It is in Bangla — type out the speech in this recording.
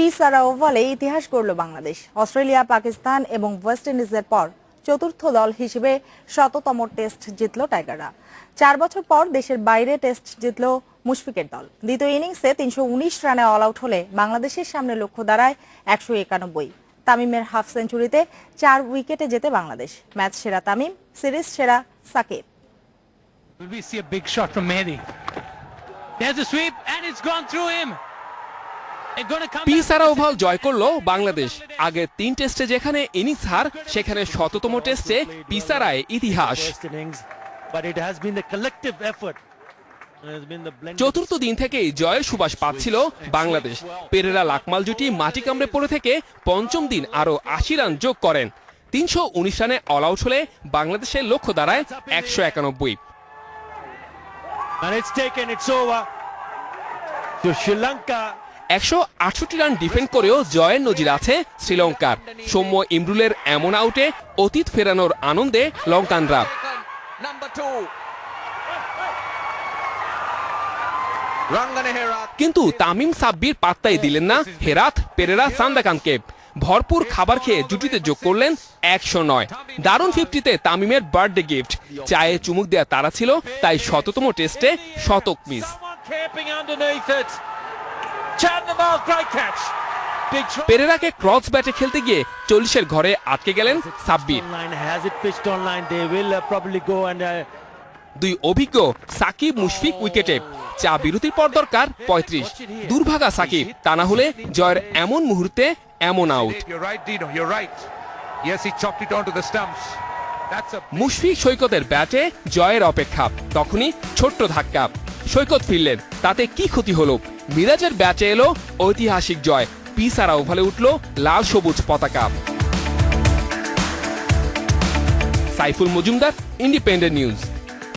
পিসারা ওভালে ইতিহাস গড়ল বাংলাদেশ। অস্ট্রেলিয়া, পাকিস্তান এবং ওয়েস্ট ইন্ডিজের পর চতুর্থ দল হিসেবে ১০০তম টেস্ট জিতল টাইগাররা। ৪ বছর পর দেশের বাইরে টেস্ট জিতল মুশফিকের দল। দ্বিতীয় ইনিংসে ৩১৯ রানে অল আউট হলে বাংলাদেশের সামনে লক্ষ্য দাঁড়ায় ১৯১। তামিমের হাফ সেঞ্চুরিতে ৪ উইকেটে জেতে বাংলাদেশ। ম্যাচ সেরা তামিম, সিরিজ সেরা Shakib. Will we see a big shot from Mehdi? There's a sweep and it's gone through him. পিসারা ওভাল জয় করল বাংলাদেশ। আগের ৩ টেস্টে যেখানে ইনিংস হার, সেখানে ১০০তম টেস্টে পিসারায় ইতিহাস। চতুর্থ দিন থেকেই জয়ের সুবাস পাচ্ছিল বাংলাদেশ। পেরেরা লাকমাল জুটি মাটি কামড়ে পড়ে থেকে পঞ্চম দিন আরো ৮০ রান যোগ করেন। ৩১৯ রানে অল আউট হলে বাংলাদেশের লক্ষ্য দাঁড়ায় ১৯১। And it's taken, it's over to Sri Lanka. ১৬৮ run defend করেও জয়ের নজির আছে শ্রীলঙ্কার। সৌম্য ইমরুলের এমন আউটে অতীত ফেরানোর আনন্দে লঙ্কানরা। কিন্তু তামিম সাব্বির পাত্তাই দিলেন না হেরাথ, পেরেরা, সান্দাকানকে। ভরপুর খাবার খেয়ে জুটিতে যোগ করলেন ১০৯। দারুণ 50-তে তামিমের বার্থডে গিফট। চায়ে চুমুক দেয়া তারা ছিল, তাই ১০০তম টেস্টে শতক মিস। পেরেরাকে ক্রস ব্যাটে খেলতে গিয়ে ৪০-এর ঘরে আটকে গেলেন সাব্বির। দুই অভিজ্ঞ সাকিব, মুশফিক উইকেটে। চা বিরতির পর দরকার ৩৫। দুর্ভাগা সাকিব, তা না হলে জয়ের এমন মুহূর্তে এমন আউট। মুশফিক সৈকতের ব্যাটে জয়ের অপেক্ষা। তখনই ছোট্ট ধাক্কা। সৈকত ফিরলেন, তাতে কি ক্ষতি হলো? মিরাজের ব্যাটে এলো ঐতিহাসিক জয়। পিসারা ওভালে উঠল লাল সবুজ পতাকা। Saiful Majumdar, independent news.